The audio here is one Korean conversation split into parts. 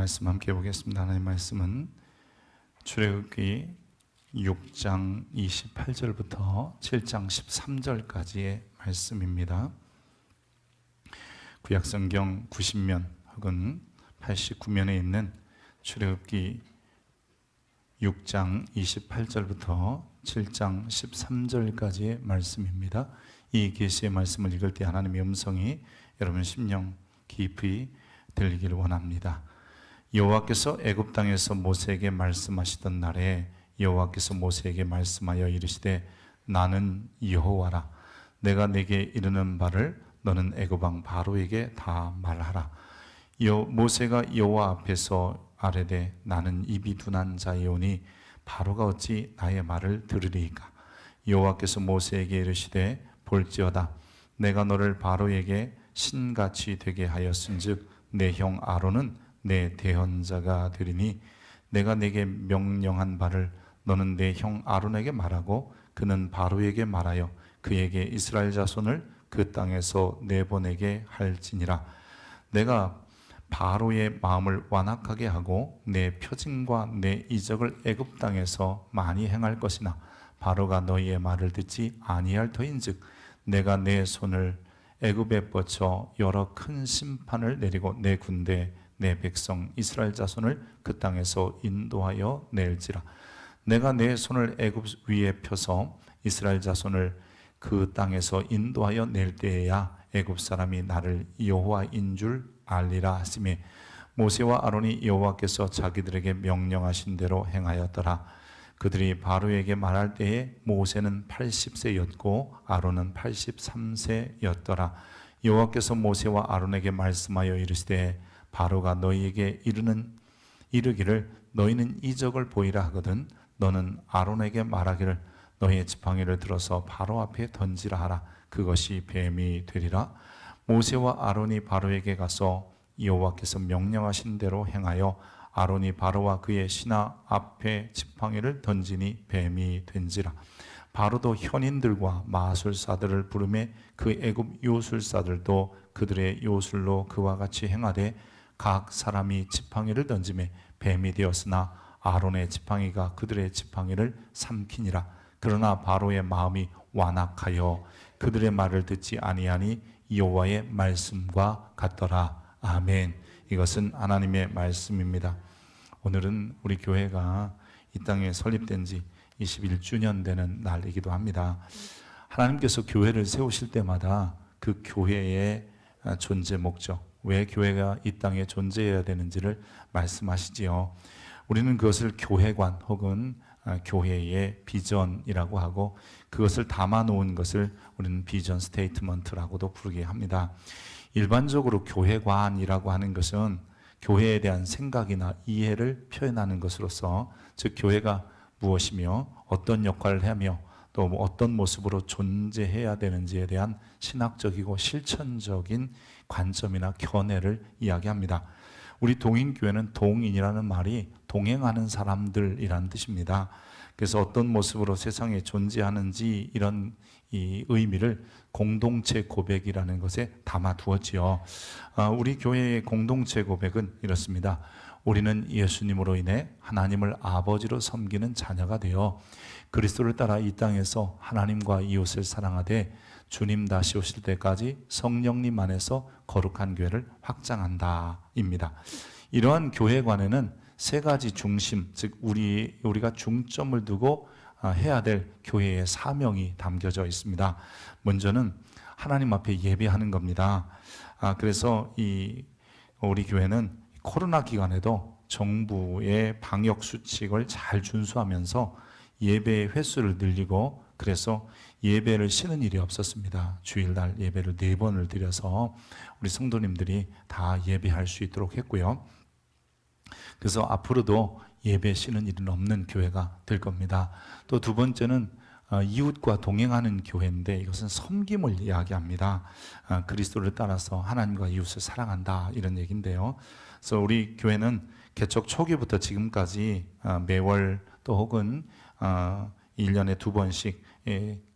말씀 함께 보겠습니다. 하나님 말씀은 출애굽기 6장 28절부터 7장 13절까지의 말씀입니다. 구약성경 90면 혹은 89면에 있는 출애굽기 6장 28절부터 7장 13절까지의 말씀입니다. 이 계시의 말씀을 읽을 때 하나님의 음성이 여러분 심령 깊이 들리기를 원합니다. 여호와께서 애굽 땅에서 모세에게 말씀하시던 날에 여호와께서 모세에게 말씀하여 이르시되 나는 여호와라. 내가 내게 이르는 바를 너는 애굽 왕 바로에게 다 말하라. 모세가 여호와 앞에서 아뢰되 나는 입이 둔한 자이오니 바로가 어찌 나의 말을 들으리이까. 여호와께서 모세에게 이르시되 볼지어다 내가 너를 바로에게 신같이 되게 하였은즉 내 형 아론은 내 대언자가 되리니 내가 내게 명령한 바를 너는 내 형 아론에게 말하고 그는 바로에게 말하여 그에게 이스라엘 자손을 그 땅에서 내보내게 할지니라. 내가 바로의 마음을 완악하게 하고 내 표징과 내 이적을 애굽 땅에서 많이 행할 것이나 바로가 너희의 말을 듣지 아니할 터인즉 내가 내 손을 애굽에 뻗쳐 여러 큰 심판을 내리고 내 군대 내 백성 이스라엘 자손을 그 땅에서 인도하여 낼지라. 내가 내 손을 애굽 위에 펴서 이스라엘 자손을 그 땅에서 인도하여 낼 때에야 애굽 사람이 나를 여호와인 줄 알리라 하시매 모세와 아론이 여호와께서 자기들에게 명령하신 대로 행하였더라. 그들이 바로에게 말할 때에 모세는 80세였고 아론은 83세였더라. 여호와께서 모세와 아론에게 말씀하여 이르시되 바로가 너희에게 이르기를 너희는 이적을 보이라 하거든 너는 아론에게 말하기를 너희의 지팡이를 들어서 바로 앞에 던지라 하라. 그것이 뱀이 되리라. 모세와 아론이 바로에게 가서 여호와께서 명령하신 대로 행하여 아론이 바로와 그의 신하 앞에 지팡이를 던지니 뱀이 된지라. 바로도 현인들과 마술사들을 부르매 그 애굽 요술사들도 그들의 요술로 그와 같이 행하되 각 사람이 지팡이를 던지매 뱀이 되었으나 아론의 지팡이가 그들의 지팡이를 삼키니라. 그러나 바로의 마음이 완악하여 그들의 말을 듣지 아니하니 여호와의 말씀과 같더라. 아멘. 이것은 하나님의 말씀입니다. 오늘은 우리 교회가 이 땅에 설립된 지 21주년 되는 날이기도 합니다. 하나님께서 교회를 세우실 때마다 그 교회의 존재 목적, 왜 교회가 이 땅에 존재해야 되는지를 말씀하시지요. 우리는 그것을 교회관 혹은 교회의 비전이라고 하고 그것을 담아놓은 것을 우리는 비전 스테이트먼트라고도 부르게 합니다. 일반적으로 교회관이라고 하는 것은 교회에 대한 생각이나 이해를 표현하는 것으로서 즉 교회가 무엇이며 어떤 역할을 하며 또 어떤 모습으로 존재해야 되는지에 대한 신학적이고 실천적인 관점이나 견해를 이야기합니다. 우리 동인교회는 동인이라는 말이 동행하는 사람들이라는 뜻입니다. 그래서 어떤 모습으로 세상에 존재하는지 이런 이 의미를 공동체 고백이라는 것에 담아두었지요. 우리 교회의 공동체 고백은 이렇습니다. 우리는 예수님으로 인해 하나님을 아버지로 섬기는 자녀가 되어 그리스도를 따라 이 땅에서 하나님과 이웃을 사랑하되 주님 다시 오실 때까지 성령님 안에서 거룩한 교회를 확장한다 입니다. 이러한 교회관에는 세 가지 중심, 즉 우리가 중점을 두고 해야 될 교회의 사명이 담겨져 있습니다. 먼저는 하나님 앞에 예배하는 겁니다. 그래서 우리 교회는 코로나 기간에도 정부의 방역 수칙을 잘 준수하면서 예배의 횟수를 늘리고 그래서 예배를 쉬는 일이 없었습니다. 주일날 예배를 4번을 드려서 우리 성도님들이 다 예배할 수 있도록 했고요. 그래서 앞으로도 예배 쉬는 일은 없는 교회가 될 겁니다. 또 두 번째는 이웃과 동행하는 교회인데 이것은 섬김을 이야기합니다. 그리스도를 따라서 하나님과 이웃을 사랑한다 이런 얘기인데요. 그래서 우리 교회는 개척 초기부터 지금까지 매월 또 혹은 1년에 2번씩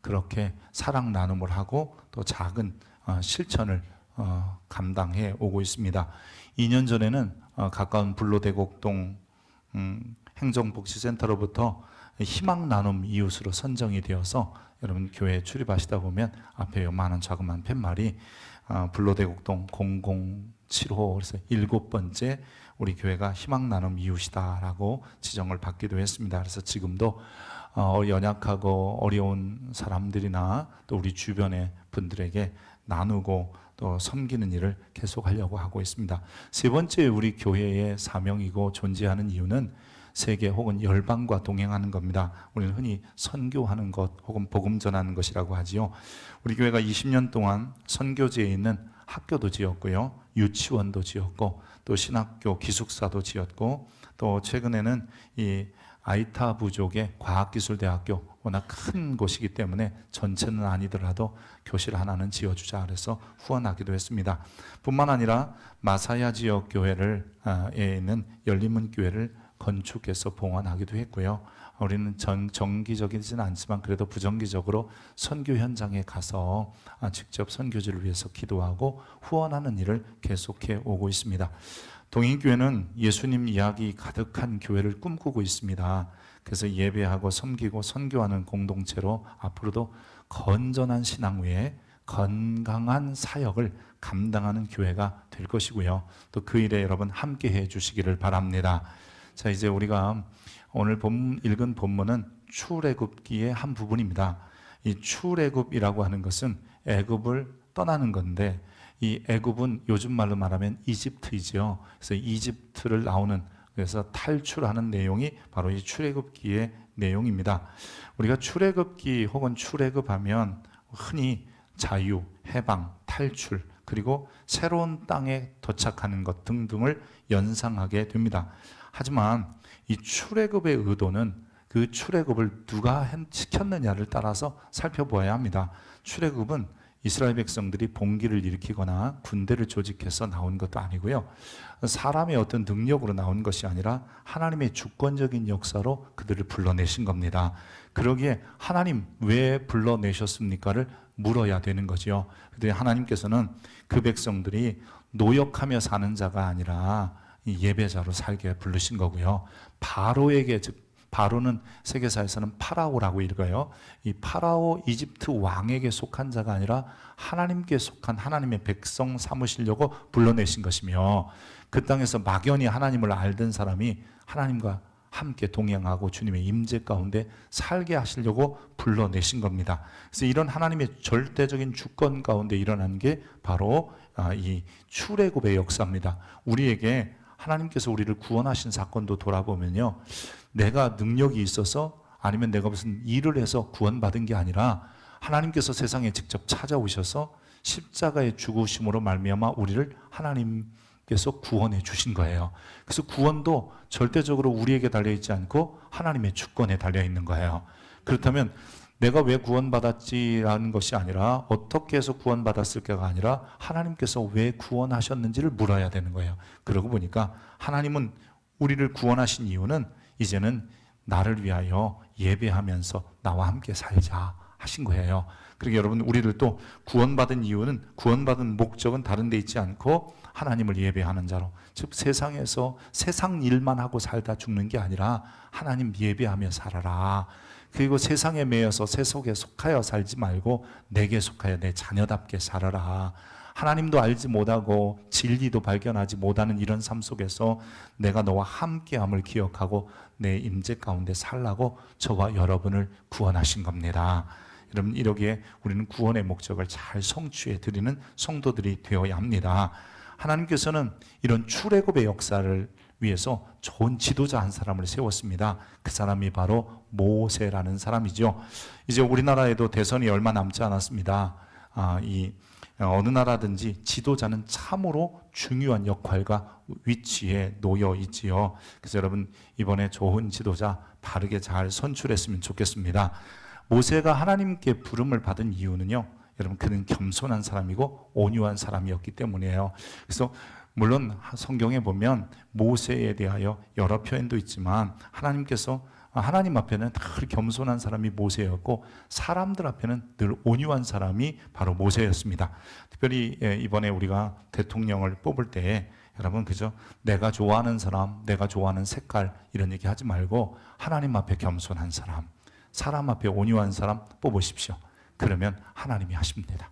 그렇게 사랑 나눔을 하고 또 작은 실천을 감당해 오고 있습니다. 2년 전에는 가까운 불로대곡동 행정복지센터로부터 희망 나눔 이웃으로 선정이 되어서 여러분 교회에 출입하시다 보면 앞에 요만한 자그마한 팻말이 불로대곡동 0075 그래서 7번째 우리 교회가 희망 나눔 이웃이다라고 지정을 받기도 했습니다. 그래서 지금도 연약하고 어려운 사람들이나 또 우리 주변의 분들에게 나누고 또 섬기는 일을 계속하려고 하고 있습니다. 세 번째 우리 교회의 사명이고 존재하는 이유는 세계 혹은 열방과 동행하는 겁니다. 우리는 흔히 선교하는 것 혹은 복음 전하는 것이라고 하지요. 우리 교회가 20년 동안 선교지에 있는 학교도 지었고요, 유치원도 지었고 또 신학교 기숙사도 지었고 또 최근에는 이 아이타 부족의 과학기술대학교, 워낙 큰 곳이기 때문에 전체는 아니더라도 교실 하나는 지어주자 그래서 후원하기도 했습니다. 뿐만 아니라 마사야 지역 교회에 있는 열린문 교회를 건축해서 봉헌하기도 했고요. 우리는 정기적이지는 않지만 그래도 부정기적으로 선교 현장에 가서 직접 선교지를 위해서 기도하고 후원하는 일을 계속해 오고 있습니다. 동행교회는 예수님 이야기 가득한 교회를 꿈꾸고 있습니다. 그래서 예배하고 섬기고 선교하는 공동체로 앞으로도 건전한 신앙 위에 건강한 사역을 감당하는 교회가 될 것이고요. 또 그 일에 여러분 함께 해 주시기를 바랍니다. 자, 이제 우리가 오늘 읽은 본문은 출애굽기의 한 부분입니다. 이 출애굽이라고 하는 것은 애굽을 떠나는 건데 이 애굽은 요즘 말로 말하면 이집트이죠. 그래서 이집트를 나오는, 그래서 탈출하는 내용이 바로 이 출애굽기의 내용입니다. 우리가 출애굽기 혹은 출애굽하면 흔히 자유, 해방, 탈출, 그리고 새로운 땅에 도착하는 것 등등을 연상하게 됩니다. 하지만 이 출애굽의 의도는 그 출애굽을 누가 시켰느냐를 따라서 살펴보아야 합니다. 출애굽은 이스라엘 백성들이 봉기를 일으키거나 군대를 조직해서 나온 것도 아니고요, 사람의 어떤 능력으로 나온 것이 아니라 하나님의 주권적인 역사로 그들을 불러내신 겁니다. 그러기에 하나님 왜 불러내셨습니까를 물어야 되는 거죠. 그런데 하나님께서는 그 백성들이 노역하며 사는 자가 아니라 예배자로 살게 부르신 거고요. 바로에게, 즉 바로는 세계사에서는 파라오라고 읽어요. 이 파라오 이집트 왕에게 속한 자가 아니라 하나님께 속한 하나님의 백성 삼으시려고 불러내신 것이며, 그 땅에서 막연히 하나님을 알던 사람이 하나님과 함께 동행하고 주님의 임재 가운데 살게 하시려고 불러내신 겁니다. 그래서 이런 하나님의 절대적인 주권 가운데 일어난 게 바로 이 출애굽의 역사입니다. 우리에게 하나님께서 우리를 구원하신 사건도 돌아보면요, 내가 능력이 있어서 아니면 내가 무슨 일을 해서 구원받은 게 아니라 하나님께서 세상에 직접 찾아오셔서 십자가의 죽으심으로 말미암아 우리를 하나님께서 구원해 주신 거예요. 그래서 구원도 절대적으로 우리에게 달려있지 않고 하나님의 주권에 달려있는 거예요. 그렇다면 내가 왜 구원받았지라는 것이 아니라 어떻게 해서 구원받았을까가 아니라 하나님께서 왜 구원하셨는지를 물어야 되는 거예요. 그러고 보니까 하나님은 우리를 구원하신 이유는 이제는 나를 위하여 예배하면서 나와 함께 살자 하신 거예요. 그러니까 여러분, 우리를 또 구원받은 이유는, 구원받은 목적은 다른 데 있지 않고 하나님을 예배하는 자로, 즉 세상에서 세상 일만 하고 살다 죽는 게 아니라 하나님 예배하며 살아라. 그리고 세상에 매여서 세속에 속하여 살지 말고 내게 속하여 내 자녀답게 살아라. 하나님도 알지 못하고 진리도 발견하지 못하는 이런 삶 속에서 내가 너와 함께함을 기억하고 내 임재 가운데 살라고 저와 여러분을 구원하신 겁니다. 여러분, 이러기에 우리는 구원의 목적을 잘 성취해 드리는 성도들이 되어야 합니다. 하나님께서는 이런 출애굽의 역사를 위해서 좋은 지도자 한 사람을 세웠습니다. 그 사람이 바로 모세라는 사람이죠. 이제 우리나라에도 대선이 얼마 남지 않았습니다. 어느 나라든지 지도자는 참으로 중요한 역할과 위치에 놓여 있지요. 그래서 여러분, 이번에 좋은 지도자 바르게 잘 선출했으면 좋겠습니다. 모세가 하나님께 부름을 받은 이유는요, 여러분, 그는 겸손한 사람이고 온유한 사람이었기 때문이에요. 그래서 물론 성경에 보면 모세에 대하여 여러 표현도 있지만 하나님께서 하나님 앞에는 늘 겸손한 사람이 모세였고 사람들 앞에는 늘 온유한 사람이 바로 모세였습니다. 특별히 이번에 우리가 대통령을 뽑을 때 여러분, 그죠? 내가 좋아하는 사람, 내가 좋아하는 색깔 이런 얘기 하지 말고 하나님 앞에 겸손한 사람 앞에 온유한 사람 뽑으십시오. 그러면 하나님이 하십니다.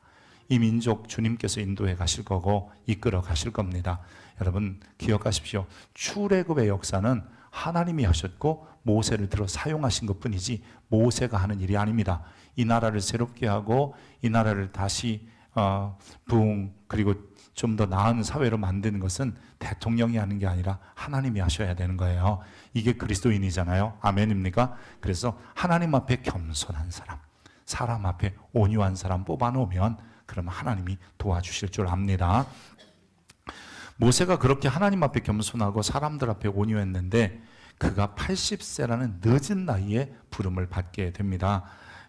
이 민족 주님께서 인도해 가실 거고 이끌어 가실 겁니다. 여러분 기억하십시오. 출애굽의 역사는 하나님이 하셨고 모세를 들어 사용하신 것뿐이지 모세가 하는 일이 아닙니다. 이 나라를 새롭게 하고 이 나라를 다시 그리고 좀 더 나은 사회로 만드는 것은 대통령이 하는 게 아니라 하나님이 하셔야 되는 거예요. 이게 그리스도인이잖아요. 아멘입니까? 그래서 하나님 앞에 겸손한 사람 앞에 온유한 사람 뽑아놓으면 그러면 하나님이 도와주실 줄 압니다. 모세가 그렇게 하나님 앞에 겸손하고 사람들 앞에 온유했는데 그가 80세라는 늦은 나이에 부름을 받게 됩니다.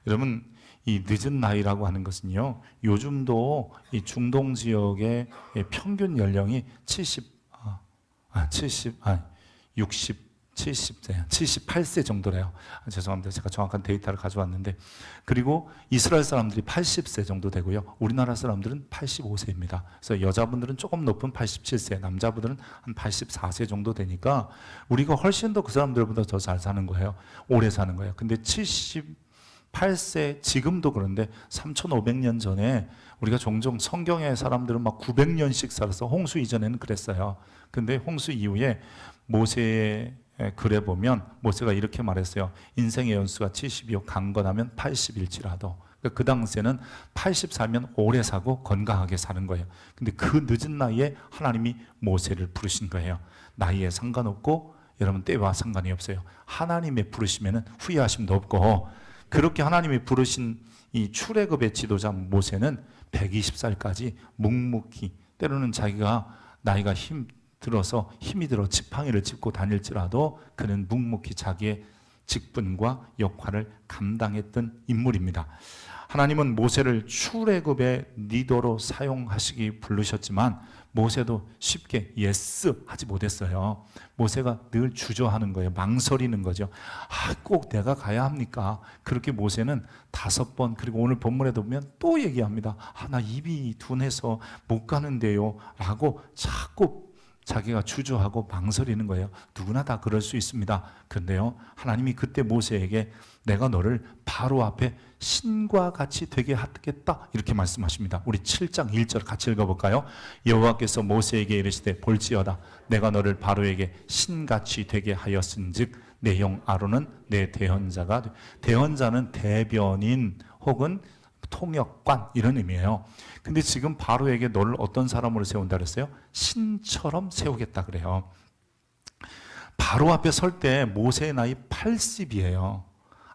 여러분, 이 늦은 나이라고 하는 것은요, 요즘도 이 중동 지역의 평균 연령이 78세 정도래요. 죄송합니다. 제가 정확한 데이터를 가져왔는데, 그리고 이스라엘 사람들이 80세 정도 되고요. 우리나라 사람들은 85세입니다. 그래서 여자분들은 조금 높은 87세, 남자분들은 한 84세 정도 되니까 우리가 훨씬 더 그 사람들보다 더 잘 사는 거예요. 오래 사는 거예요. 근데 78세, 지금도 그런데 3,500년 전에 우리가 종종 성경의 사람들은 막 900년씩 살아서 홍수 이전에는 그랬어요. 근데 홍수 이후에 모세의 글에 보면 모세가 이렇게 말했어요. 인생의 연수가 70이요 강건하면 80일지라도. 그 당시에는 80 살면 오래 사고 건강하게 사는 거예요. 근데 그 늦은 나이에 하나님이 모세를 부르신 거예요. 나이에 상관없고 여러분 때와 상관이 없어요. 하나님의 부르시면 후회하심도 없고, 그렇게 하나님이 부르신 이 출애굽의 지도자 모세는 120살까지 묵묵히, 때로는 자기가 나이가 들어서 힘이 들어 지팡이를 짚고 다닐지라도 그는 묵묵히 자기의 직분과 역할을 감당했던 인물입니다. 하나님은 모세를 출애굽의 리더로 사용하시기 부르셨지만 모세도 쉽게 예스 하지 못했어요. 모세가 늘 주저하는 거예요. 망설이는 거죠. 꼭 내가 가야 합니까? 그렇게 모세는 5번, 그리고 오늘 본문에도 보면 또 얘기합니다. 나 입이 둔해서 못 가는데요 라고 자꾸 자기가 주저하고 망설이는 거예요. 누구나 다 그럴 수 있습니다. 그런데요, 하나님이 그때 모세에게 내가 너를 바로 앞에 신과 같이 되게 하겠다 이렇게 말씀하십니다. 우리 7장 1절 같이 읽어볼까요? 여호와께서 모세에게 이르시되 볼지어다 내가 너를 바로에게 신같이 되게 하였은즉 내 형 아론은 내 대언자가 대언자는 대변인 혹은 통역관 이런 의미예요. 근데 지금 바로에게 너를 어떤 사람으로 세운다 그랬어요? 신처럼 세우겠다 그래요. 바로 앞에 설 때 모세의 나이 80이에요.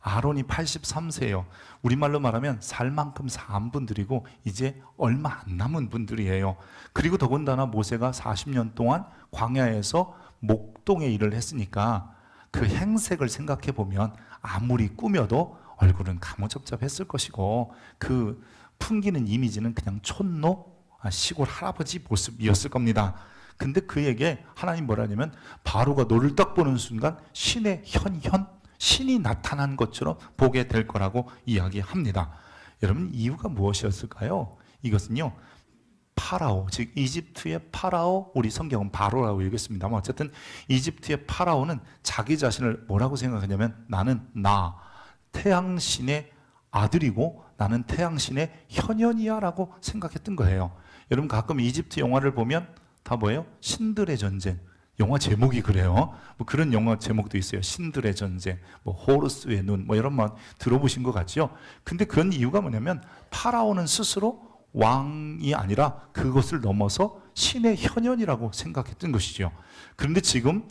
아론이 83세예요. 우리말로 말하면 살 만큼 산 분들이고 이제 얼마 안 남은 분들이에요. 그리고 더군다나 모세가 40년 동안 광야에서 목동의 일을 했으니까 그 행색을 생각해 보면 아무리 꾸며도 얼굴은 가무잡잡했을 것이고 그 풍기는 이미지는 그냥 촌노 시골 할아버지 모습이었을 겁니다. 근데 그에게 하나님 뭐라냐면 바로가 너를 딱 보는 순간 신의 신이 나타난 것처럼 보게 될 거라고 이야기합니다. 여러분 이유가 무엇이었을까요? 이것은요, 파라오, 즉 이집트의 파라오, 우리 성경은 바로라고 읽겠습니다만 어쨌든 이집트의 파라오는 자기 자신을 뭐라고 생각하냐면 나는 태양신의 아들이고 나는 태양신의 현현이야 라고 생각했던 거예요. 여러분 가끔 이집트 영화를 보면 다 뭐예요? 신들의 전쟁, 영화 제목이 그래요. 뭐 그런 영화 제목도 있어요. 신들의 전쟁, 뭐 호르스의 눈, 뭐 이런 말 들어보신 것 같죠? 근데 그런 이유가 뭐냐면 파라오는 스스로 왕이 아니라 그것을 넘어서 신의 현현이라고 생각했던 것이죠. 그런데 지금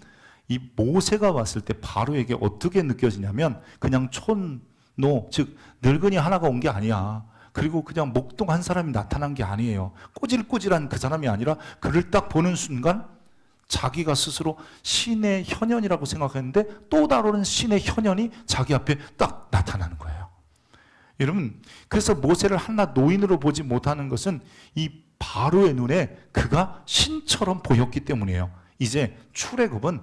이 모세가 왔을 때 바로에게 어떻게 느껴지냐면 그냥 촌노, 즉 늙은이 하나가 온 게 아니야. 그리고 그냥 목동 한 사람이 나타난 게 아니에요. 꼬질꼬질한 그 사람이 아니라 그를 딱 보는 순간 자기가 스스로 신의 현현이라고 생각했는데 또 다른 신의 현현이 자기 앞에 딱 나타나는 거예요. 여러분, 그래서 모세를 한낱 노인으로 보지 못하는 것은 이 바로의 눈에 그가 신처럼 보였기 때문이에요. 이제 출애굽은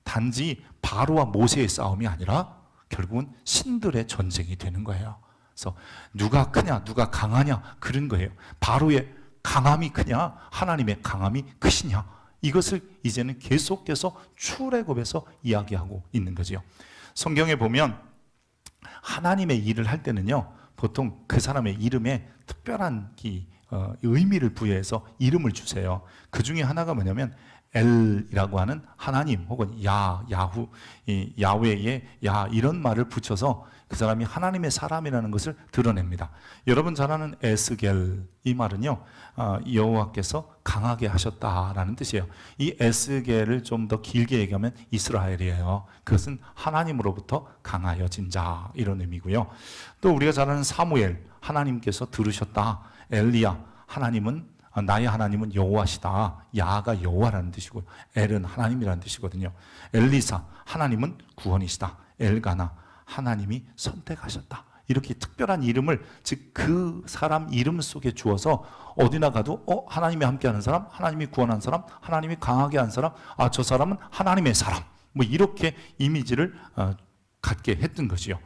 단지 바로와 모세의 싸움이 아니라 결국은 신들의 전쟁이 되는 거예요. 그래서 누가 크냐, 누가 강하냐 그런 거예요. 바로의 강함이 크냐, 하나님의 강함이 크시냐, 이것을 이제는 계속해서 출애굽에서 이야기하고 있는 거죠. 성경에 보면 하나님의 일을 할 때는요, 보통 그 사람의 이름에 특별한 의미를 부여해서 이름을 주세요. 그 중에 하나가 뭐냐면 엘이라고 하는 하나님 혹은 야후, 야훼의 야 이런 말을 붙여서 그 사람이 하나님의 사람이라는 것을 드러냅니다. 여러분 잘 아는 에스겔, 이 말은요, 여호와께서 강하게 하셨다라는 뜻이에요. 이 에스겔을 좀 더 길게 얘기하면 이스라엘이에요. 그것은 하나님으로부터 강하여진 자, 이런 의미고요. 또 우리가 잘 아는 사무엘, 하나님께서 들으셨다. 엘리야, 나의 하나님은 여호와시다. 야가 여호와라는 뜻이고 엘은 하나님이라는 뜻이거든요. 엘리사, 하나님은 구원이시다. 엘가나, 하나님이 선택하셨다. 이렇게 특별한 이름을, 즉 그 사람 이름 속에 주어서 어디나 가도 하나님이 함께하는 사람, 하나님이 구원한 사람, 하나님이 강하게 한 사람, 저 사람은 하나님의 사람, 뭐 이렇게 이미지를 갖게 했던 것이요.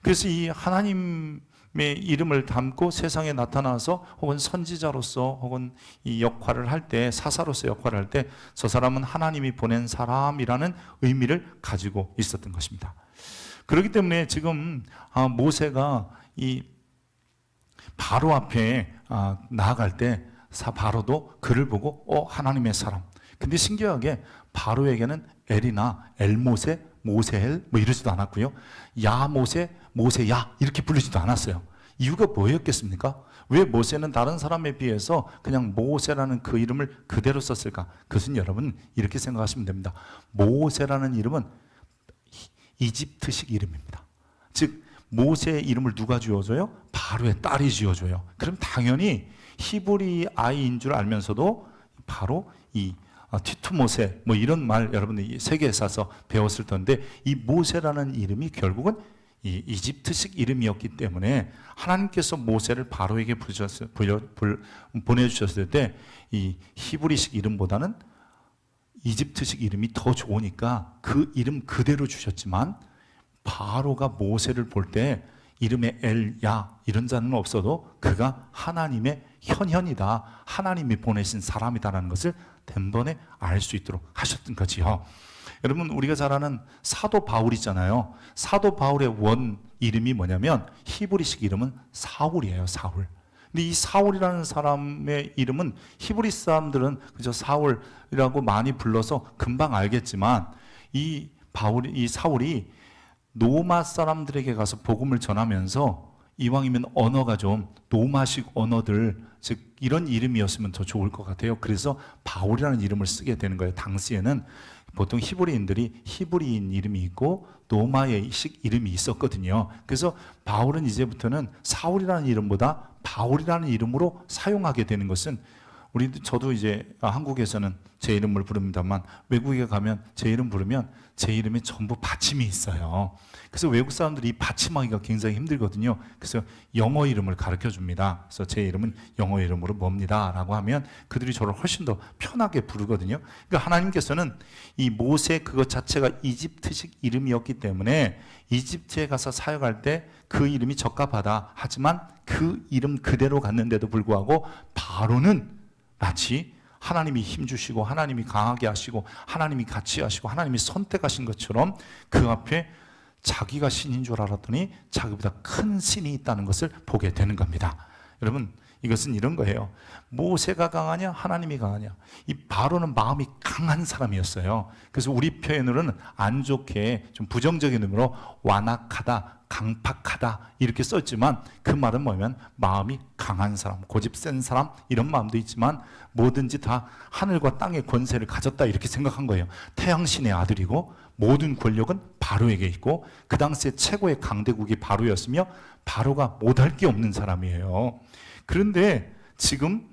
그래서 이 하나님의 이름을 담고 세상에 나타나서 혹은 선지자로서 혹은 이 역할을 할 때, 사사로서 역할을 할 때 저 사람은 하나님이 보낸 사람이라는 의미를 가지고 있었던 것입니다. 그렇기 때문에 지금 모세가 이 바로 앞에 나아갈 때 바로도 그를 보고 하나님의 사람. 근데 신기하게 바로에게는 엘이나 엘모세, 모세엘 뭐 이러지도 않았고요. 야모세, 모세야 이렇게 부르지도 않았어요. 이유가 뭐였겠습니까? 왜 모세는 다른 사람에 비해서 그냥 모세라는 그 이름을 그대로 썼을까? 그것은 여러분 이렇게 생각하시면 됩니다. 모세라는 이름은 이집트식 이름입니다. 즉 모세의 이름을 누가 지어줘요? 바로의 딸이 지어줘요. 그럼 당연히 히브리 아이인 줄 알면서도 바로 이 티투모세 뭐 이런 말 여러분들이 세계에서 배웠을 텐데, 이 모세라는 이름이 결국은 이 이집트식 이름이었기 때문에 하나님께서 모세를 바로에게 보내주셨을 때 이 히브리식 이름보다는 이집트식 이름이 더 좋으니까 그 이름 그대로 주셨지만, 바로가 모세를 볼 때 이름에 엘야 이런 자는 없어도 그가 하나님의 현현이다, 하나님이 보내신 사람이다라는 것을 단번에 알 수 있도록 하셨던 거지요. 여러분 우리가 잘 아는 사도 바울이잖아요. 사도 바울의 원 이름이 뭐냐면 히브리식 이름은 사울이에요. 사울. 근데 이 사울이라는 사람의 이름은 히브리 사람들은 그저 사울이라고 많이 불러서 금방 알겠지만, 이 사울이 노마 사람들에게 가서 복음을 전하면서 이왕이면 언어가 좀 노마식 언어들, 즉 이런 이름이었으면 더 좋을 것 같아요. 그래서 바울이라는 이름을 쓰게 되는 거예요. 당시에는 보통 히브리인들이 히브리인 이름이 있고 노마의식 이름이 있었거든요. 그래서 바울은 이제부터는 사울이라는 이름보다 바울이라는 이름으로 사용하게 되는 것은, 저도 이제 한국에서는 제 이름을 부릅니다만 외국에 가면 제 이름 부르면 제 이름에 전부 받침이 있어요. 그래서 외국 사람들이 이 받침하기가 굉장히 힘들거든요. 그래서 영어 이름을 가르쳐 줍니다. 그래서 제 이름은 영어 이름으로 뭡니다 라고 하면 그들이 저를 훨씬 더 편하게 부르거든요. 그러니까 하나님께서는 이 모세 그것 자체가 이집트식 이름이었기 때문에 이집트에 가서 사역할 때 그 이름이 적합하다. 하지만 그 이름 그대로 갔는데도 불구하고 바로는 마치 하나님이 힘주시고 하나님이 강하게 하시고 하나님이 같이 하시고 하나님이 선택하신 것처럼 그 앞에 자기가 신인 줄 알았더니 자기보다 큰 신이 있다는 것을 보게 되는 겁니다. 여러분 이것은 이런 거예요. 모세가 강하냐 하나님이 강하냐. 이 바로는 마음이 강한 사람이었어요. 그래서 우리 표현으로는 안 좋게 좀 부정적인 의미로 완악하다, 강팍하다 이렇게 썼지만, 그 말은 뭐냐면 마음이 강한 사람, 고집 센 사람 이런 마음도 있지만 뭐든지 다 하늘과 땅의 권세를 가졌다 이렇게 생각한 거예요. 태양신의 아들이고 모든 권력은 바로에게 있고 그 당시에 최고의 강대국이 바로였으며 바로가 못할 게 없는 사람이에요. 그런데 지금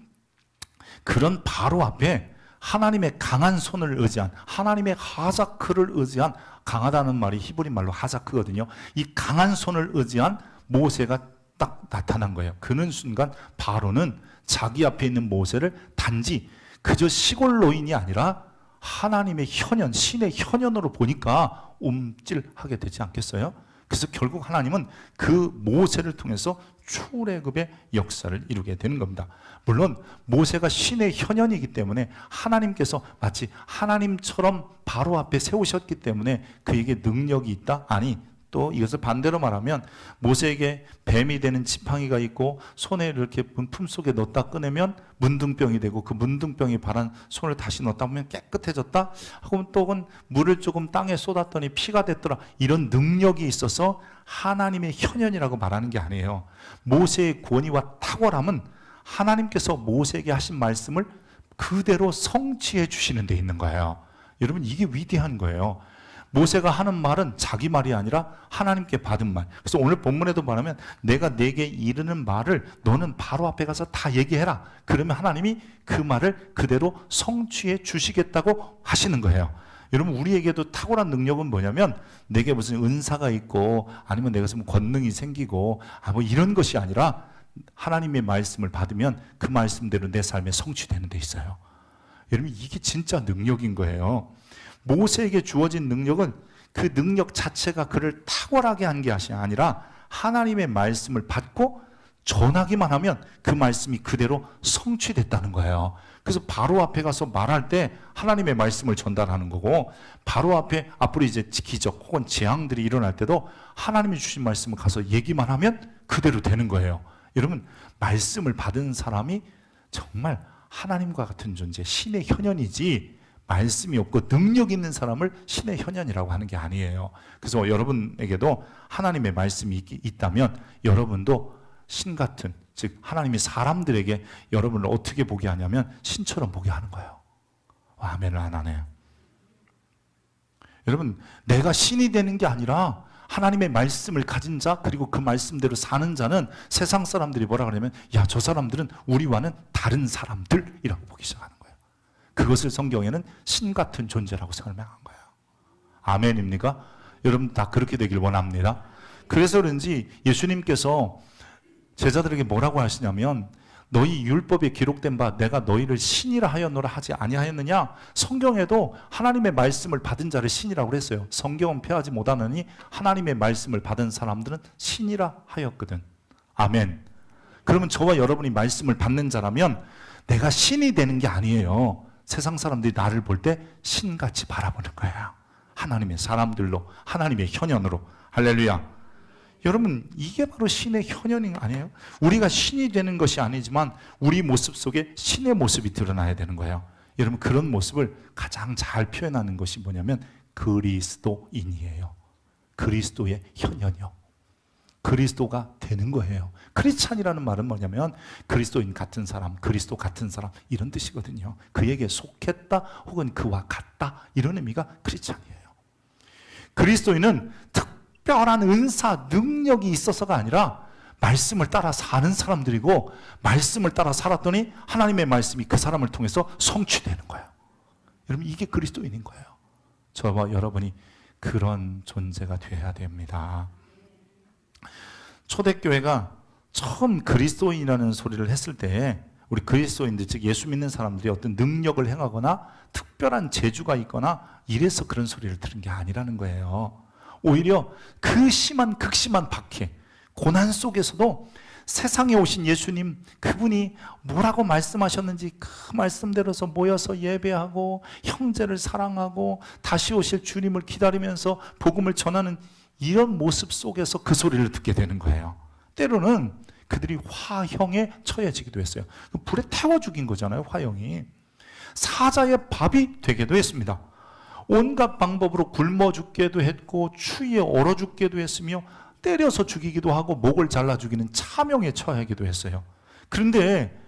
그런 바로 앞에 하나님의 강한 손을 의지한, 하나님의 하자크를 의지한, 강하다는 말이 히브리 말로 하자크거든요. 이 강한 손을 의지한 모세가 딱 나타난 거예요. 그는 순간 바로는 자기 앞에 있는 모세를 단지 그저 시골 노인이 아니라 하나님의 현현, 신의 현현으로 보니까 움찔하게 되지 않겠어요? 그래서 결국 하나님은 그 모세를 통해서 출애굽의 역사를 이루게 되는 겁니다. 물론 모세가 신의 현현이기 때문에 하나님께서 마치 하나님처럼 바로 앞에 세우셨기 때문에 그에게 능력이 있다? 아니, 또 이것을 반대로 말하면 모세에게 뱀이 되는 지팡이가 있고 손에 이렇게 품속에 넣었다 꺼내면 문둥병이 되고 그 문둥병이 발한 손을 다시 넣었다 보면 깨끗해졌다 하고 또 혹은 물을 조금 땅에 쏟았더니 피가 됐더라, 이런 능력이 있어서 하나님의 현현이라고 말하는 게 아니에요. 모세의 권위와 탁월함은 하나님께서 모세에게 하신 말씀을 그대로 성취해 주시는 데 있는 거예요. 여러분, 이게 위대한 거예요. 모세가 하는 말은 자기 말이 아니라 하나님께 받은 말. 그래서 오늘 본문에도 말하면 내가 내게 이르는 말을 너는 바로 앞에 가서 다 얘기해라. 그러면 하나님이 그 말을 그대로 성취해 주시겠다고 하시는 거예요. 여러분, 우리에게도 탁월한 능력은 뭐냐면 내게 무슨 은사가 있고 아니면 내가 무슨 권능이 생기고 뭐 이런 것이 아니라 하나님의 말씀을 받으면 그 말씀대로 내 삶에 성취되는 데 있어요. 여러분, 이게 진짜 능력인 거예요. 모세에게 주어진 능력은 그 능력 자체가 그를 탁월하게 한 게 아니라 하나님의 말씀을 받고 전하기만 하면 그 말씀이 그대로 성취됐다는 거예요. 그래서 바로 앞에 가서 말할 때 하나님의 말씀을 전달하는 거고, 바로 앞에 앞으로 이제 기적 혹은 재앙들이 일어날 때도 하나님이 주신 말씀을 가서 얘기만 하면 그대로 되는 거예요. 여러분, 말씀을 받은 사람이 정말 하나님과 같은 존재, 신의 현현이지 말씀이 없고 능력 있는 사람을 신의 현현이라고 하는 게 아니에요. 그래서 여러분에게도 하나님의 말씀이 있다면 여러분도 신 같은, 즉 하나님이 사람들에게 여러분을 어떻게 보게 하냐면 신처럼 보게 하는 거예요. 아멘을 안 하네요. 여러분, 내가 신이 되는 게 아니라 하나님의 말씀을 가진 자, 그리고 그 말씀대로 사는 자는 세상 사람들이 뭐라 그러냐면 야, 저 사람들은 우리와는 다른 사람들이라고 보기 시작하는 거예요. 그것을 성경에는 신 같은 존재라고 설명한 거예요. 아멘입니까? 여러분 다 그렇게 되길 원합니다. 그래서 그런지 예수님께서 제자들에게 뭐라고 하시냐면 너희 율법에 기록된 바 내가 너희를 신이라 하였노라 하지 아니하였느냐? 성경에도 하나님의 말씀을 받은 자를 신이라고 그랬어요. 성경은 폐하지 못하느니 하나님의 말씀을 받은 사람들은 신이라 하였거든. 아멘. 그러면 저와 여러분이 말씀을 받는 자라면 내가 신이 되는 게 아니에요. 세상 사람들이 나를 볼 때 신같이 바라보는 거예요. 하나님의 사람들로, 하나님의 현현으로. 할렐루야. 여러분, 이게 바로 신의 현현이 아니에요? 우리가 신이 되는 것이 아니지만 우리 모습 속에 신의 모습이 드러나야 되는 거예요. 여러분, 그런 모습을 가장 잘 표현하는 것이 뭐냐면 그리스도인이에요. 그리스도의 현현이요. 그리스도가 되는 거예요. 크리스찬이라는 말은 뭐냐면 그리스도인 같은 사람, 그리스도 같은 사람, 이런 뜻이거든요. 그에게 속했다 혹은 그와 같다, 이런 의미가 크리스찬이에요. 그리스도인은 특별한 은사, 능력이 있어서가 아니라 말씀을 따라 사는 사람들이고, 말씀을 따라 살았더니 하나님의 말씀이 그 사람을 통해서 성취되는 거예요. 여러분, 이게 그리스도인인 거예요. 저와 여러분이 그런 존재가 되어야 됩니다. 초대교회가 처음 그리스도인이라는 소리를 했을 때 우리 그리스도인들, 즉 예수 믿는 사람들이 어떤 능력을 행하거나 특별한 재주가 있거나 이래서 그런 소리를 들은 게 아니라는 거예요. 오히려 그 심한 극심한 박해, 고난 속에서도 세상에 오신 예수님, 그분이 뭐라고 말씀하셨는지 그 말씀대로서 모여서 예배하고 형제를 사랑하고 다시 오실 주님을 기다리면서 복음을 전하는 이런 모습 속에서 그 소리를 듣게 되는 거예요. 때로는 그들이 화형에 처해지기도 했어요. 불에 태워 죽인 거잖아요, 화형이. 사자의 밥이 되기도 했습니다. 온갖 방법으로 굶어 죽게도 했고 추위에 얼어 죽게도 했으며 때려서 죽이기도 하고 목을 잘라 죽이는 차명에 처하기도 했어요. 그런데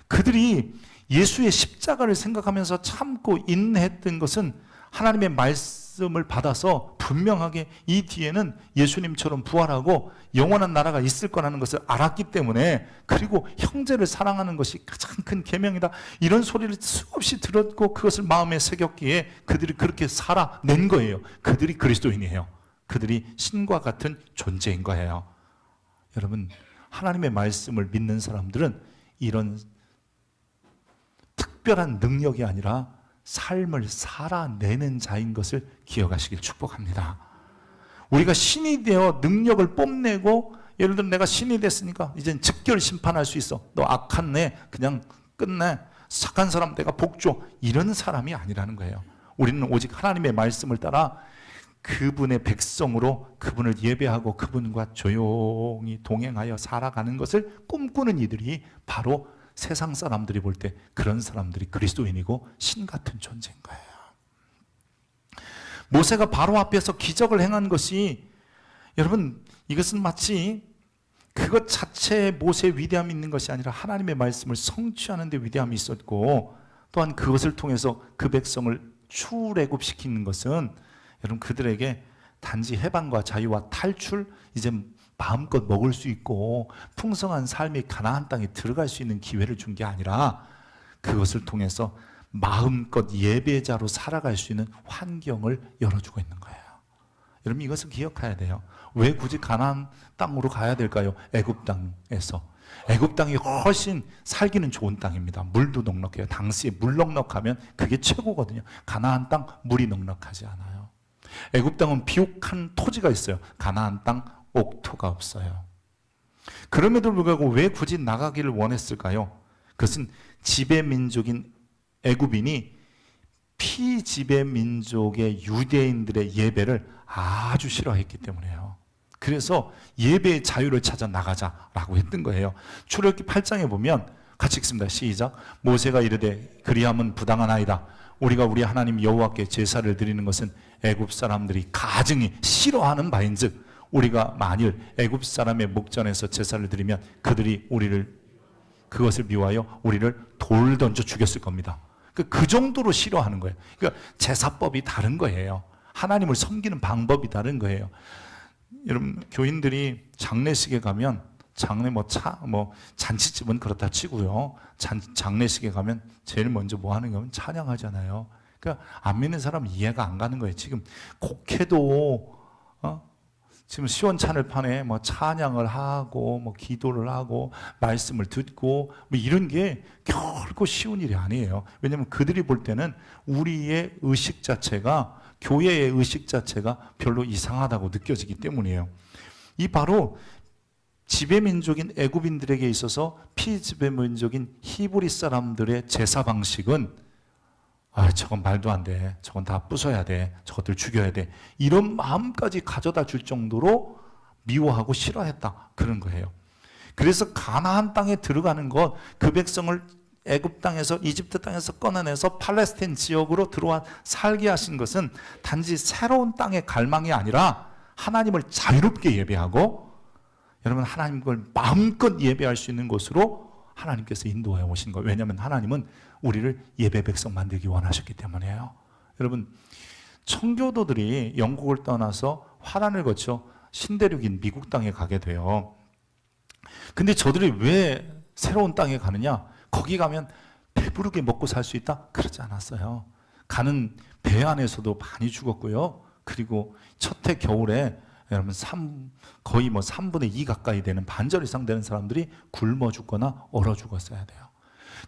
그들이 예수의 십자가를 생각하면서 참고 인내했던 것은 하나님의 말씀을 받아서 분명하게 이 뒤에는 예수님처럼 부활하고 영원한 나라가 있을 거라는 것을 알았기 때문에, 그리고 형제를 사랑하는 것이 가장 큰 계명이다, 이런 소리를 수없이 들었고 그것을 마음에 새겼기에 그들이 그렇게 살아낸 거예요. 그들이 그리스도인이에요. 그들이 신과 같은 존재인 거예요. 여러분, 하나님의 말씀을 믿는 사람들은 이런 특별한 능력이 아니라 삶을 살아내는 자인 것을 기억하시길 축복합니다. 우리가 신이 되어 능력을 뽐내고, 예를 들어 내가 신이 됐으니까 이젠 즉결 심판할 수 있어. 너 악한 애 그냥 끝내. 착한 사람 내가 복 줘. 이런 사람이 아니라는 거예요. 우리는 오직 하나님의 말씀을 따라 그분의 백성으로 그분을 예배하고 그분과 조용히 동행하여 살아가는 것을 꿈꾸는 이들이 바로 세상 사람들이 볼 때 그런 사람들이 그리스도인이고 신 같은 존재인 거예요. 모세가 바로 앞에서 기적을 행한 것이, 여러분, 이것은 마치 그것 자체에 모세의 위대함이 있는 것이 아니라 하나님의 말씀을 성취하는 데 위대함이 있었고, 또한 그것을 통해서 그 백성을 출애굽시키는 것은 여러분 그들에게 단지 해방과 자유와 탈출, 이제 마음껏 먹을 수 있고 풍성한 삶이 가나안 땅에 들어갈 수 있는 기회를 준 게 아니라 그것을 통해서 마음껏 예배자로 살아갈 수 있는 환경을 열어주고 있는 거예요. 여러분 이것을 기억해야 돼요. 왜 굳이 가나안 땅으로 가야 될까요? 애굽 땅에서. 애굽 땅이 훨씬 살기는 좋은 땅입니다. 물도 넉넉해요. 당시에 물 넉넉하면 그게 최고거든요. 가나안 땅 물이 넉넉하지 않아요. 애굽 땅은 비옥한 토지가 있어요. 가나안 땅 옥토가 없어요. 그럼에도 불구하고 왜 굳이 나가기를 원했을까요? 그것은 지배 민족인 애굽인이 피지배 민족의 유대인들의 예배를 아주 싫어했기 때문에요. 그래서 예배의 자유를 찾아 나가자라고 했던 거예요. 출애굽기 8장에 보면 같이 읽습니다. 시작. 모세가 이르되 그리함은 부당하나이다. 우리가 우리 하나님 여호와께 제사를 드리는 것은 애굽 사람들이 가증히 싫어하는 바인즉 우리가 만일 애굽 사람의 목전에서 제사를 드리면 그들이 그것을 미워하여 우리를 돌 던져 죽였을 겁니다. 그 정도로 싫어하는 거예요. 그러니까 제사법이 다른 거예요. 하나님을 섬기는 방법이 다른 거예요. 여러분 교인들이 장례식에 가면 잔치집은 그렇다 치고요. 장례식에 가면 제일 먼저 뭐 하는 거면 찬양하잖아요. 그러니까 안 믿는 사람은 이해가 안 가는 거예요. 지금 곡해도 지금 시원찮을판에 찬양을 하고 기도를 하고 말씀을 듣고 이런 게 결코 쉬운 일이 아니에요. 왜냐하면 그들이 볼 때는 우리의 의식 자체가, 교회의 의식 자체가 별로 이상하다고 느껴지기 때문이에요. 이 바로 지배민족인 애굽인들에게 있어서 피지배민족인 히브리 사람들의 제사 방식은 저건 말도 안 돼. 저건 다 부숴야 돼. 저것들 죽여야 돼. 이런 마음까지 가져다 줄 정도로 미워하고 싫어했다. 그런 거예요. 그래서 가나안 땅에 들어가는 것, 그 백성을 애굽 땅에서, 이집트 땅에서 꺼내내서 팔레스타인 지역으로 들어와 살게 하신 것은 단지 새로운 땅의 갈망이 아니라 하나님을 자유롭게 예배하고, 여러분 하나님을 마음껏 예배할 수 있는 곳으로 하나님께서 인도해 오신 거예요. 왜냐하면 하나님은 우리를 예배 백성 만들기 원하셨기 때문이에요. 여러분 청교도들이 영국을 떠나서 화란을 거쳐 신대륙인 미국 땅에 가게 돼요. 근데 저들이 왜 새로운 땅에 가느냐? 거기 가면 배부르게 먹고 살 수 있다? 그러지 않았어요. 가는 배 안에서도 많이 죽었고요. 그리고 첫해 겨울에 여러분 거의 3분의 2 가까이 되는 반절 이상 되는 사람들이 굶어 죽거나 얼어 죽었어야 돼요.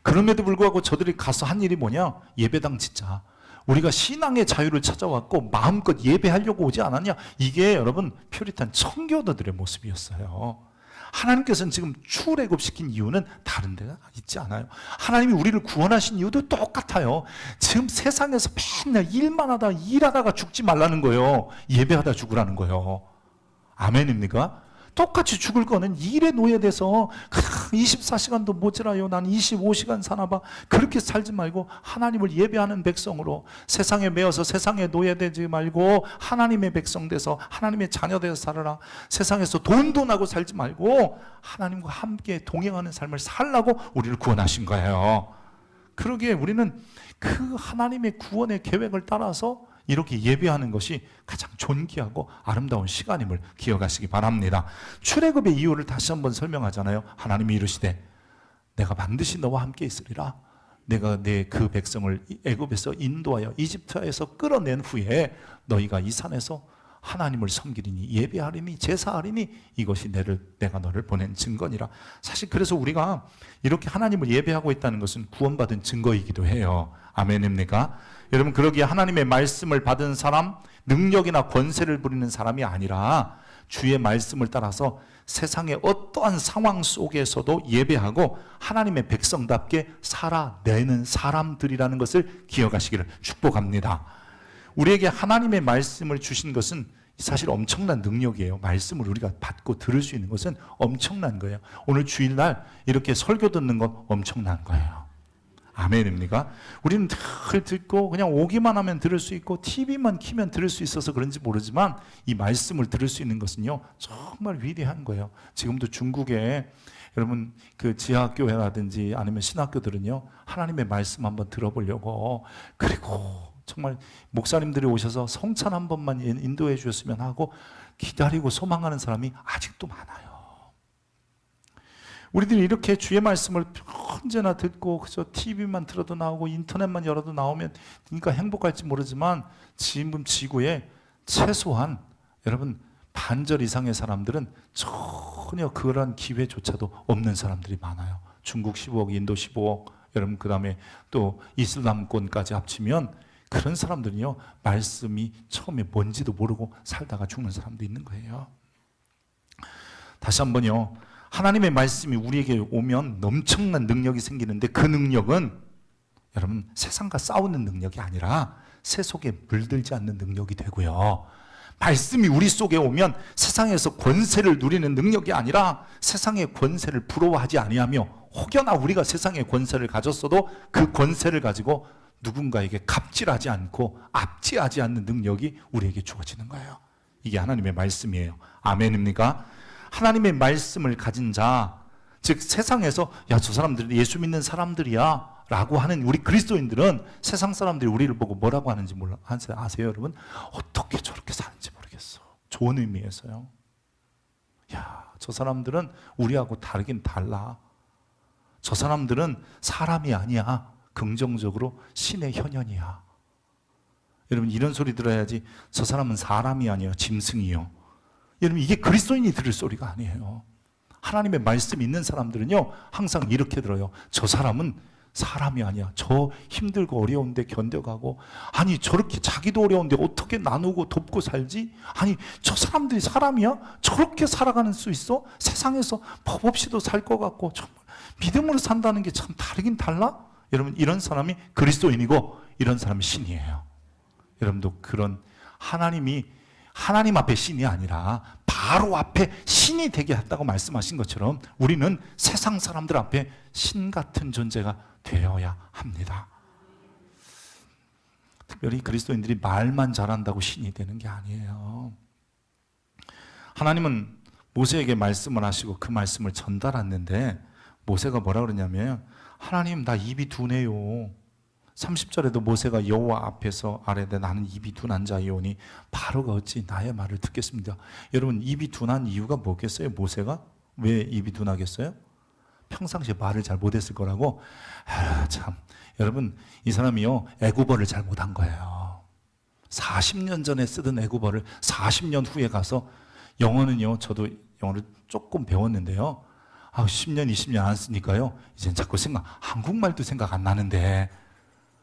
그럼에도 불구하고 저들이 가서 한 일이 뭐냐? 예배당 짓자. 우리가 신앙의 자유를 찾아왔고 마음껏 예배하려고 오지 않았냐? 이게 여러분 퓨리탄 청교도들의 모습이었어요. 하나님께서는 지금 출애굽시킨 이유는 다른 데가 있지 않아요. 하나님이 우리를 구원하신 이유도 똑같아요. 지금 세상에서 맨날 일만 하다 일하다가 죽지 말라는 거예요. 예배하다 죽으라는 거예요. 아멘입니까? 똑같이 죽을 거는 일에 노예돼서 24시간도 모자라요. 난 25시간 사나봐. 그렇게 살지 말고 하나님을 예배하는 백성으로 세상에 매여서 세상에 노예되지 말고 하나님의 백성 돼서 하나님의 자녀 돼서 살아라. 세상에서 돈하고 살지 말고 하나님과 함께 동행하는 삶을 살라고 우리를 구원하신 거예요. 그러기에 우리는 그 하나님의 구원의 계획을 따라서 이렇게 예배하는 것이 가장 존귀하고 아름다운 시간임을 기억하시기 바랍니다. 출애굽의 이유를 다시 한번 설명하잖아요. 하나님이 이르시되 내가 반드시 너와 함께 있으리라. 내가 내 그 백성을 애굽에서 인도하여 이집트에서 끌어낸 후에 너희가 이 산에서 하나님을 섬기리니 예배하리니 제사하리니 이것이 내가 너를 보낸 증거니라. 사실 그래서 우리가 이렇게 하나님을 예배하고 있다는 것은 구원받은 증거이기도 해요. 아멘입니까? 여러분, 그러기에 하나님의 말씀을 받은 사람, 능력이나 권세를 부리는 사람이 아니라 주의 말씀을 따라서 세상의 어떠한 상황 속에서도 예배하고 하나님의 백성답게 살아내는 사람들이라는 것을 기억하시기를 축복합니다. 우리에게 하나님의 말씀을 주신 것은 사실 엄청난 능력이에요. 말씀을 우리가 받고 들을 수 있는 것은 엄청난 거예요. 오늘 주일날 이렇게 설교 듣는 건 엄청난 거예요. 아멘입니까? 우리는 늘 듣고 그냥 오기만 하면 들을 수 있고 TV만 키면 들을 수 있어서 그런지 모르지만 이 말씀을 들을 수 있는 것은요 정말 위대한 거예요. 지금도 중국에 여러분 그 지하교회라든지 아니면 신학교들은요 하나님의 말씀 한번 들어보려고, 그리고 정말 목사님들이 오셔서 성찬 한 번만 인도해 주셨으면 하고 기다리고 소망하는 사람이 아직도 많아요. 우리들이 이렇게 주의 말씀을 언제나 듣고 그저 TV만 틀어도 나오고 인터넷만 열어도 나오면 그러니까 행복할지 모르지만 지금 지구에 최소한 여러분 반절 이상의 사람들은 전혀 그런 기회조차도 없는 사람들이 많아요. 중국 15억, 인도 15억, 여러분 그 다음에 또 이슬람권까지 합치면 그런 사람들은요 말씀이 처음에 뭔지도 모르고 살다가 죽는 사람도 있는 거예요. 다시 한번요, 하나님의 말씀이 우리에게 오면 엄청난 능력이 생기는데 그 능력은 여러분 세상과 싸우는 능력이 아니라 새 속에 물들지 않는 능력이 되고요, 말씀이 우리 속에 오면 세상에서 권세를 누리는 능력이 아니라 세상의 권세를 부러워하지 아니하며 혹여나 우리가 세상의 권세를 가졌어도 그 권세를 가지고 누군가에게 갑질하지 않고 압제하지 않는 능력이 우리에게 주어지는 거예요. 이게 하나님의 말씀이에요. 아멘입니까? 하나님의 말씀을 가진 자, 즉 세상에서 야 저 사람들이 예수 믿는 사람들이야 라고 하는 우리 그리스도인들은 세상 사람들이 우리를 보고 뭐라고 하는지 아세요 여러분? 어떻게 저렇게 사는지 모르겠어. 좋은 의미에서요. 야 저 사람들은 우리하고 다르긴 달라. 저 사람들은 사람이 아니야. 긍정적으로 신의 현현이야. 여러분 이런 소리 들어야지. 저 사람은 사람이 아니에요. 짐승이요. 여러분 이게 그리스도인이 들을 소리가 아니에요. 하나님의 말씀 있는 사람들은요 항상 이렇게 들어요. 저 사람은 사람이 아니야. 저 힘들고 어려운데 견뎌가고, 아니 저렇게 자기도 어려운데 어떻게 나누고 돕고 살지? 아니 저 사람들이 사람이야? 저렇게 살아가는 수 있어? 세상에서 법 없이도 살 것 같고 정말 믿음으로 산다는 게 참 다르긴 달라? 여러분 이런 사람이 그리스도인이고 이런 사람이 신이에요. 여러분도 그런 하나님 앞에 신이 아니라 바로 앞에 신이 되게 했다고 말씀하신 것처럼 우리는 세상 사람들 앞에 신 같은 존재가 되어야 합니다. 특별히 그리스도인들이 말만 잘한다고 신이 되는 게 아니에요. 하나님은 모세에게 말씀을 하시고 그 말씀을 전달했는데 모세가 뭐라 그러냐면 하나님 나 입이 둔해요. 30절에도 모세가 여호와 앞에서 아뢰되 나는 입이 둔한 자이오니 바로가 어찌 나의 말을 듣겠습니다. 여러분 입이 둔한 이유가 뭐겠어요? 모세가 왜 입이 둔하겠어요? 평상시에 말을 잘 못했을 거라고. 참 여러분 이 사람이요 애굽어를 잘 못한 거예요. 40년 전에 쓰던 애굽어를 40년 후에 가서, 영어는요 저도 영어를 조금 배웠는데요 10년 20년 안 쓰니까요 이젠 자꾸 한국말도 생각 안 나는데,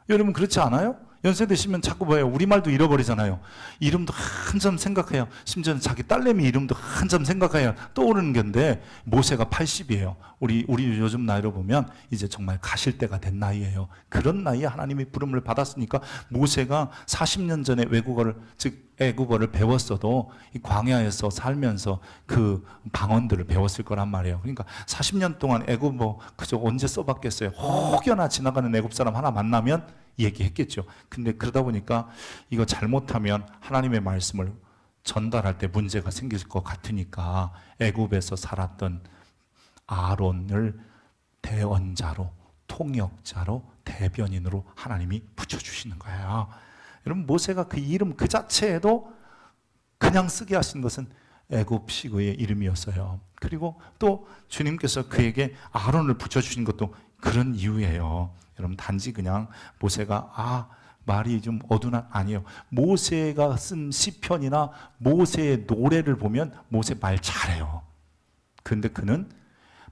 여러분 그렇지 않아요? 연세 드시면 자꾸 뭐예요? 우리말도 잃어버리잖아요. 이름도 한참 생각해요. 심지어는 자기 딸내미 이름도 한참 생각해요. 떠오르는 건데 모세가 80이에요. 우리 요즘 나이로 보면 이제 정말 가실 때가 된 나이예요. 그런 나이에 하나님이 부름을 받았으니까 모세가 40년 전에 외국어를 즉 애국어를 배웠어도 이 광야에서 살면서 그 방언들을 배웠을 거란 말이에요. 그러니까 40년 동안 애국어 그저 언제 써봤겠어요. 혹여나 지나가는 애국 사람 하나 만나면 얘기했겠죠. 근데 그러다 보니까 이거 잘못하면 하나님의 말씀을 전달할 때 문제가 생길 것 같으니까 애굽에서 살았던 아론을 대언자로, 통역자로, 대변인으로 하나님이 붙여주시는 거예요. 여러분 모세가 그 이름 그 자체에도 그냥 쓰게 하신 것은 애굽식의 이름이었어요. 그리고 또 주님께서 그에게 아론을 붙여주신 것도 그런 이유예요. 여러분 단지 그냥 모세가 말이 좀 어두나 아니에요. 모세가 쓴 시편이나 모세의 노래를 보면 모세 말 잘해요. 근데 그는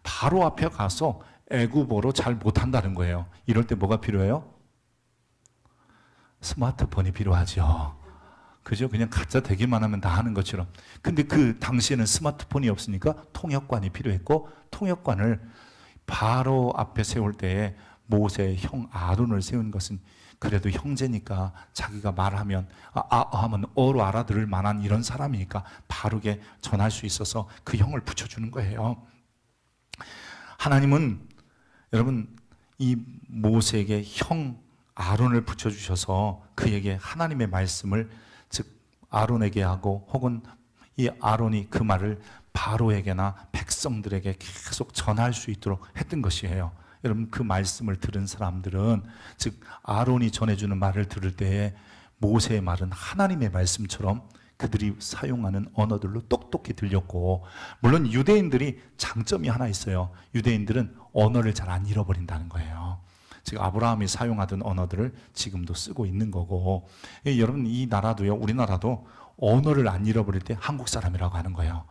바로 앞에 가서 애굽어로 잘 못한다는 거예요. 이럴 때 뭐가 필요해요? 스마트폰이 필요하죠. 그죠? 그냥 갖다 대기만 하면 다 하는 것처럼. 근데 그 당시에는 스마트폰이 없으니까 통역관이 필요했고, 통역관을 바로 앞에 세울 때에 모세의 형 아론을 세운 것은 그래도 형제니까 자기가 말하면 하면 어로 알아들을 만한 이런 사람이니까 바르게 전할 수 있어서 그 형을 붙여주는 거예요. 하나님은 여러분 이 모세에게 형 아론을 붙여주셔서 그에게 하나님의 말씀을 즉 아론에게 하고 혹은 이 아론이 그 말을 바로에게나 백성들에게 계속 전할 수 있도록 했던 것이에요. 여러분 그 말씀을 들은 사람들은 즉 아론이 전해주는 말을 들을 때에 모세의 말은 하나님의 말씀처럼 그들이 사용하는 언어들로 똑똑히 들렸고, 물론 유대인들이 장점이 하나 있어요. 유대인들은 언어를 잘 안 잃어버린다는 거예요. 즉 아브라함이 사용하던 언어들을 지금도 쓰고 있는 거고, 여러분 이 나라도요, 우리나라도 언어를 안 잃어버릴 때 한국 사람이라고 하는 거예요.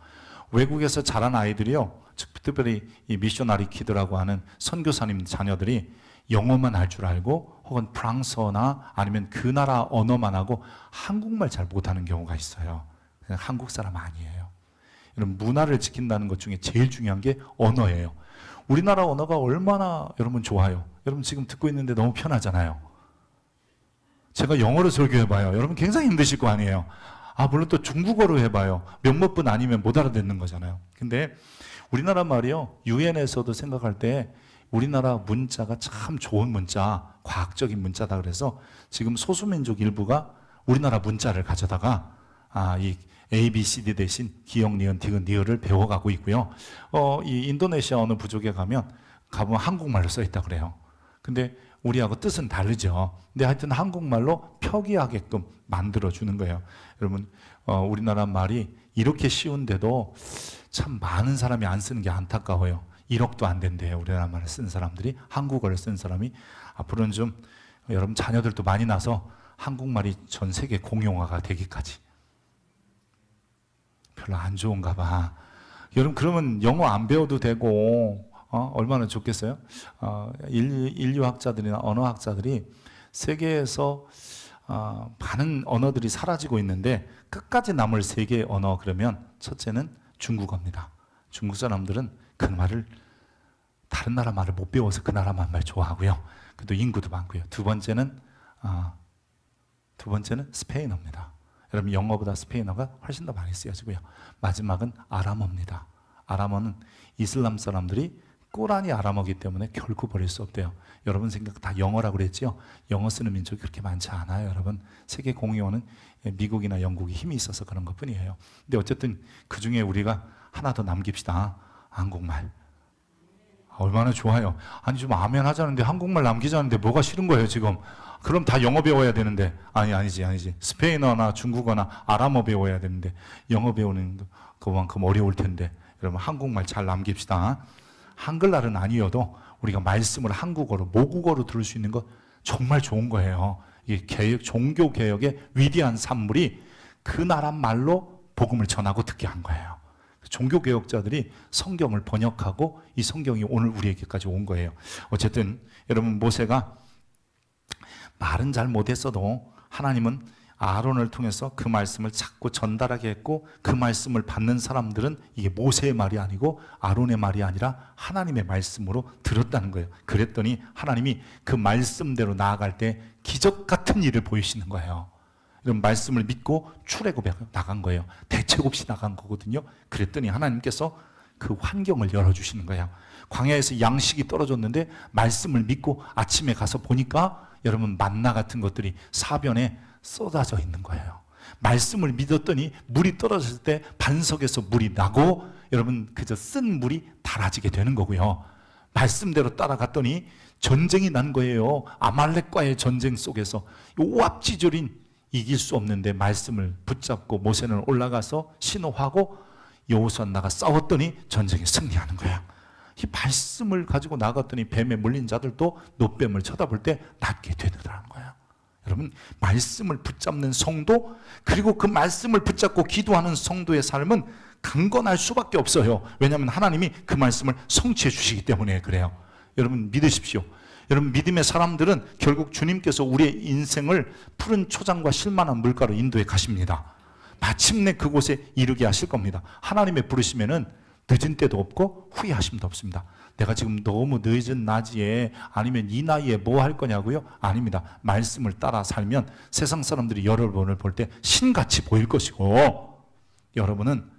외국에서 자란 아이들이요, 특별히 이 미셔너리 키드라고 하는 선교사님 자녀들이 영어만 할 줄 알고 혹은 프랑스어나 아니면 그 나라 언어만 하고 한국말 잘 못하는 경우가 있어요. 그냥 한국 사람 아니에요. 여러분 문화를 지킨다는 것 중에 제일 중요한 게 언어예요. 우리나라 언어가 얼마나 여러분 좋아요. 여러분 지금 듣고 있는데 너무 편하잖아요. 제가 영어로 설교해봐요. 여러분 굉장히 힘드실 거 아니에요. 물론 또 중국어로 해봐요. 몇몇 분 아니면 못 알아듣는 거잖아요. 근데 우리나라 말이요, 유엔에서도 생각할 때 우리나라 문자가 참 좋은 문자, 과학적인 문자다 그래서 지금 소수민족 일부가 우리나라 문자를 가져다가 이 A, B, C, D 대신 기역, 니은, 디귿, 리을을 배워가고 있고요. 이 인도네시아 어느 부족에 가면 한국말로 써있다 그래요. 근데 우리하고 뜻은 다르죠. 근데 하여튼 한국말로 표기하게끔 만들어주는 거예요. 여러분 우리나라 말이 이렇게 쉬운데도 참 많은 사람이 안 쓰는 게 안타까워요. 1억도 안 된대요. 우리나라 말을 쓴 사람들이. 한국어를 쓴 사람이. 앞으로는 좀 여러분 자녀들도 많이 나서 한국말이 전 세계 공용어가 되기까지. 별로 안 좋은가 봐. 여러분 그러면 영어 안 배워도 되고 얼마나 좋겠어요? 인류학자들이나 언어학자들이 세계에서 많은 언어들이 사라지고 있는데 끝까지 남을 세계의 언어 그러면 첫째는 중국어입니다. 중국 사람들은 그 말을 다른 나라 말을 못 배워서 그 나라 말 좋아하고요. 또 인구도 많고요. 두 번째는 스페인어입니다. 여러분 영어보다 스페인어가 훨씬 더 많이 쓰여지고요. 마지막은 아람어입니다. 아람어는 이슬람 사람들이 꾸란이 아람어기 때문에 결코 버릴 수 없대요. 여러분 생각 다 영어라고 그랬죠? 영어 쓰는 민족이 그렇게 많지 않아요. 여러분 세계 공용어는 미국이나 영국이 힘이 있어서 그런 것뿐이에요. 근데 어쨌든 그 중에 우리가 하나 더 남깁시다. 한국말. 얼마나 좋아요. 아니 좀 아멘 하자는데 한국말 남기자는데 뭐가 싫은 거예요 지금. 그럼 다 영어 배워야 되는데 아니지 스페인어나 중국어나 아람어 배워야 되는데 영어 배우는 그만큼 어려울 텐데 여러분 한국말 잘 남깁시다. 한글날은 아니어도 우리가 말씀을 한국어로 모국어로 들을 수 있는 거 정말 좋은 거예요. 이게 종교 개혁의 위대한 산물이 그 나라 말로 복음을 전하고 듣게 한 거예요. 종교 개혁자들이 성경을 번역하고 이 성경이 오늘 우리에게까지 온 거예요. 어쨌든 여러분 모세가 말은 잘 못했어도 하나님은 아론을 통해서 그 말씀을 자꾸 전달하게 했고 그 말씀을 받는 사람들은 이게 모세의 말이 아니고 아론의 말이 아니라 하나님의 말씀으로 들었다는 거예요. 그랬더니 하나님이 그 말씀대로 나아갈 때 기적 같은 일을 보이시는 거예요. 이런 말씀을 믿고 출애굽에 나간 거예요. 대책 없이 나간 거거든요. 그랬더니 하나님께서 그 환경을 열어주시는 거예요. 광야에서 양식이 떨어졌는데 말씀을 믿고 아침에 가서 보니까 여러분 만나 같은 것들이 사변에 쏟아져 있는 거예요. 말씀을 믿었더니 물이 떨어졌을 때 반석에서 물이 나고 여러분 그저 쓴 물이 달아지게 되는 거고요. 말씀대로 따라갔더니 전쟁이 난 거예요. 아말렉과의 전쟁 속에서 오합지졸인 이길 수 없는데 말씀을 붙잡고 모세는 올라가서 신호하고 여호수아 나가 싸웠더니 전쟁에 승리하는 거야. 이 말씀을 가지고 나갔더니 뱀에 물린 자들도 노뱀을 쳐다볼 때 낫게 되더라는 거야. 여러분 말씀을 붙잡는 성도 그리고 그 말씀을 붙잡고 기도하는 성도의 삶은 강건할 수밖에 없어요. 왜냐하면 하나님이 그 말씀을 성취해 주시기 때문에 그래요. 여러분 믿으십시오. 여러분, 믿음의 사람들은 결국 주님께서 우리의 인생을 푸른 초장과 실만한 물가로 인도해 가십니다. 마침내 그곳에 이르게 하실 겁니다. 하나님의 부르시면은 늦은 때도 없고 후회하심도 없습니다. 내가 지금 너무 늦은 나이에 아니면 이 나이에 뭐 할 거냐고요? 아닙니다. 말씀을 따라 살면 세상 사람들이 여러분을 볼 때 신같이 보일 것이고, 여러분은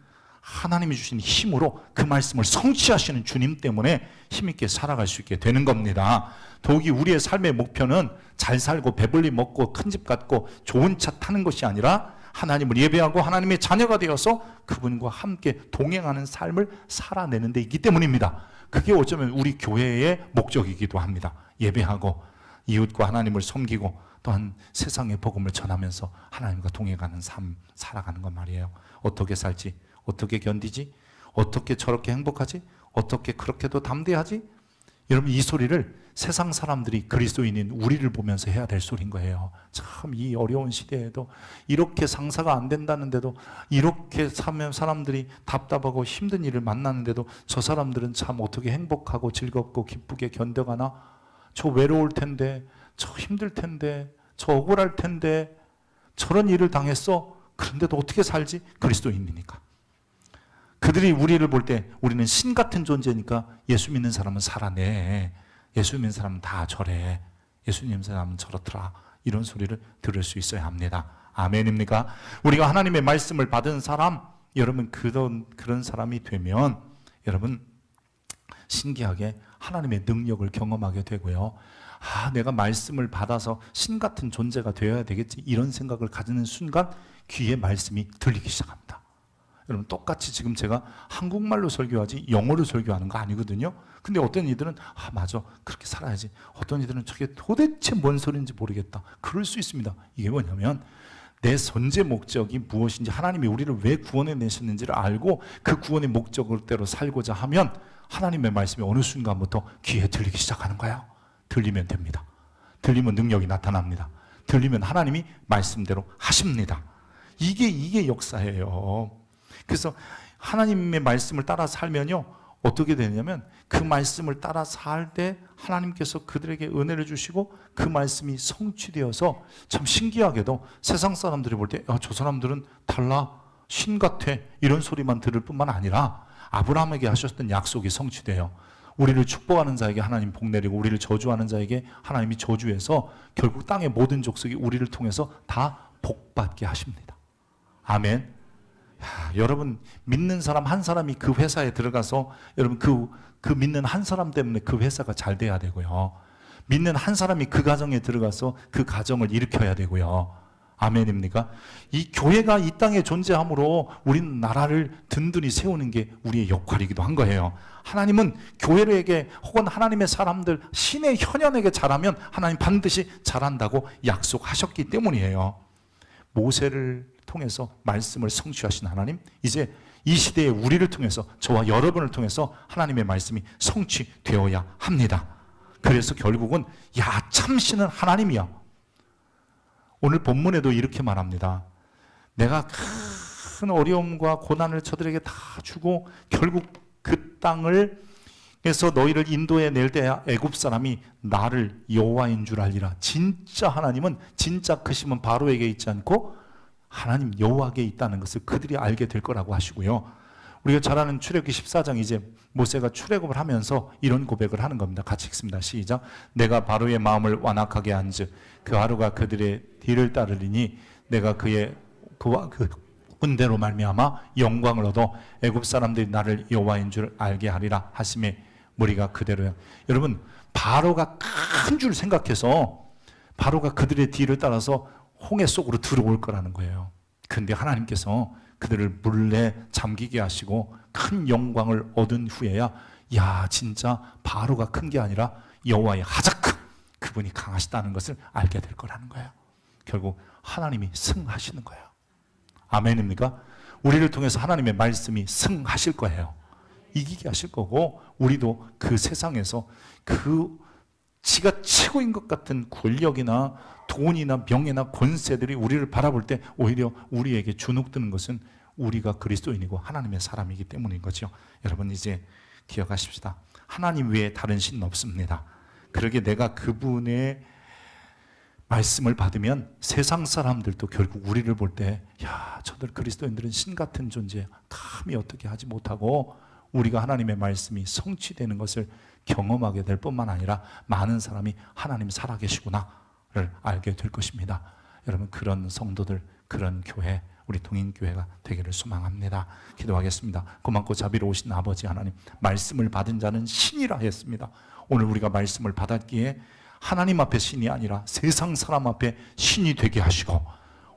하나님이 주신 힘으로 그 말씀을 성취하시는 주님 때문에 힘있게 살아갈 수 있게 되는 겁니다. 더욱이 우리의 삶의 목표는 잘 살고 배불리 먹고 큰 집 갖고 좋은 차 타는 것이 아니라 하나님을 예배하고 하나님의 자녀가 되어서 그분과 함께 동행하는 삶을 살아내는 데 있기 때문입니다. 그게 어쩌면 우리 교회의 목적이기도 합니다. 예배하고 이웃과 하나님을 섬기고 또한 세상의 복음을 전하면서 하나님과 동행하는 삶 살아가는 것 말이에요. 어떻게 살지? 어떻게 견디지? 어떻게 저렇게 행복하지? 어떻게 그렇게도 담대하지? 여러분, 이 소리를 세상 사람들이 그리스도인인 우리를 보면서 해야 될 소리인 거예요. 참 이 어려운 시대에도 이렇게 상사가 안 된다는데도, 이렇게 사면 사람들이 답답하고 힘든 일을 만나는데도 저 사람들은 참 어떻게 행복하고 즐겁고 기쁘게 견뎌가나? 저 외로울 텐데, 저 힘들 텐데, 저 억울할 텐데, 저런 일을 당했어? 그런데도 어떻게 살지? 그리스도인이니까. 그들이 우리를 볼 때 우리는 신 같은 존재니까 예수 믿는 사람은 살아내, 예수 믿는 사람은 다 저래, 예수 믿는 사람은 저렇더라, 이런 소리를 들을 수 있어야 합니다. 아멘입니까? 우리가 하나님의 말씀을 받은 사람, 여러분 그런 사람이 되면 여러분 신기하게 하나님의 능력을 경험하게 되고요. 내가 말씀을 받아서 신 같은 존재가 되어야 되겠지, 이런 생각을 가지는 순간 귀에 말씀이 들리기 시작합니다. 여러분, 똑같이 지금 제가 한국말로 설교하지 영어로 설교하는 거 아니거든요. 근데 어떤 이들은 맞아, 그렇게 살아야지. 어떤 이들은 저게 도대체 뭔 소리인지 모르겠다. 그럴 수 있습니다. 이게 뭐냐면 내 선제 목적이 무엇인지, 하나님이 우리를 왜 구원해 내셨는지를 알고 그 구원의 목적대로 살고자 하면 하나님의 말씀이 어느 순간부터 귀에 들리기 시작하는 거예요. 들리면 됩니다. 들리면 능력이 나타납니다. 들리면 하나님이 말씀대로 하십니다. 이게 역사예요. 그래서 하나님의 말씀을 따라 살면요, 어떻게 되냐면 그 말씀을 따라 살 때 하나님께서 그들에게 은혜를 주시고 그 말씀이 성취되어서 참 신기하게도 세상 사람들이 볼 때 저 사람들은 달라, 신 같아, 이런 소리만 들을 뿐만 아니라 아브라함에게 하셨던 약속이 성취돼요. 우리를 축복하는 자에게 하나님 복 내리고 우리를 저주하는 자에게 하나님이 저주해서 결국 땅의 모든 족속이 우리를 통해서 다 복받게 하십니다. 아멘. 여러분, 믿는 사람 한 사람이 그 회사에 들어가서 여러분 그 믿는 한 사람 때문에 그 회사가 잘 돼야 되고요. 믿는 한 사람이 그 가정에 들어가서 그 가정을 일으켜야 되고요. 아멘입니까? 이 교회가 이 땅에 존재함으로 우리는 나라를 든든히 세우는 게 우리의 역할이기도 한 거예요. 하나님은 교회에게 혹은 하나님의 사람들, 신의 현현에게 잘하면 하나님 반드시 잘한다고 약속하셨기 때문이에요. 모세를 통해서 말씀을 성취하신 하나님, 이제 이 시대에 우리를 통해서, 저와 여러분을 통해서 하나님의 말씀이 성취되어야 합니다. 그래서 결국은 참신은 하나님이야. 오늘 본문에도 이렇게 말합니다. 내가 큰 어려움과 고난을 저들에게 다 주고 결국 그 땅을 에서 너희를 인도해 낼 때 애굽 사람이 나를 여호와인 줄 알리라. 진짜 하나님은, 진짜 크심은 바로에게 있지 않고 하나님 여호와에게 있다는 것을 그들이 알게 될 거라고 하시고요. 우리가 잘 아는 출애굽기 14장, 이제 모세가 출애굽을 하면서 이런 고백을 하는 겁니다. 같이 읽습니다. 시작. 내가 바로의 마음을 완악하게 한즉 그 하루가 그들의 뒤를 따르리니 내가 그와 그 군대로 말미암아 영광을 얻어 애굽 사람들이 나를 여호와인 줄 알게 하리라 하심에 무리가 그대로야. 여러분, 바로가 큰 줄 생각해서 바로가 그들의 뒤를 따라서 홍해 속으로 들어올 거라는 거예요. 그런데 하나님께서 그들을 물에 잠기게 하시고 큰 영광을 얻은 후에야 진짜 바로가 큰 게 아니라 여호와의 하자크, 그분이 강하시다는 것을 알게 될 거라는 거예요. 결국 하나님이 승하시는 거예요. 아멘입니까? 우리를 통해서 하나님의 말씀이 승하실 거예요. 이기게 하실 거고, 우리도 그 세상에서 그 지가 최고인 것 같은 권력이나 돈이나 명예나 권세들이 우리를 바라볼 때 오히려 우리에게 주눅드는 것은 우리가 그리스도인이고 하나님의 사람이기 때문인 거죠. 여러분, 이제 기억하십시다. 하나님 외에 다른 신은 없습니다. 그러게 내가 그분의 말씀을 받으면 세상 사람들도 결국 우리를 볼 때, 야, 저들 그리스도인들은 신 같은 존재, 감히 어떻게 하지 못하고 우리가 하나님의 말씀이 성취되는 것을 경험하게 될 뿐만 아니라 많은 사람이 하나님 살아계시구나를 알게 될 것입니다. 여러분, 그런 성도들, 그런 교회, 우리 동인교회가 되기를 소망합니다. 기도하겠습니다. 고맙고 자비로우신 아버지 하나님, 말씀을 받은 자는 신이라 했습니다. 오늘 우리가 말씀을 받았기에 하나님 앞에 신이 아니라 세상 사람 앞에 신이 되게 하시고,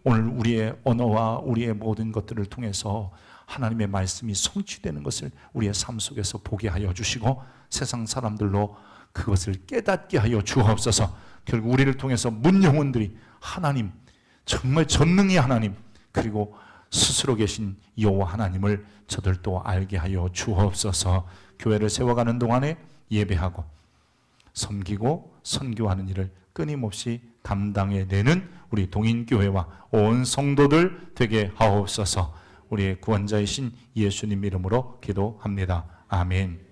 오늘 우리의 언어와 우리의 모든 것들을 통해서 하나님의 말씀이 성취되는 것을 우리의 삶 속에서 보게 하여 주시고, 세상 사람들로 그것을 깨닫게 하여 주옵소서. 결국 우리를 통해서 문 영혼들이 하나님, 정말 전능의 하나님, 그리고 스스로 계신 여호와 하나님을 저들도 알게 하여 주옵소서. 교회를 세워가는 동안에 예배하고 섬기고 선교하는 일을 끊임없이 감당해내는 우리 동인교회와 온 성도들 되게 하옵소서. 우리의 구원자이신 예수님 이름으로 기도합니다. 아멘.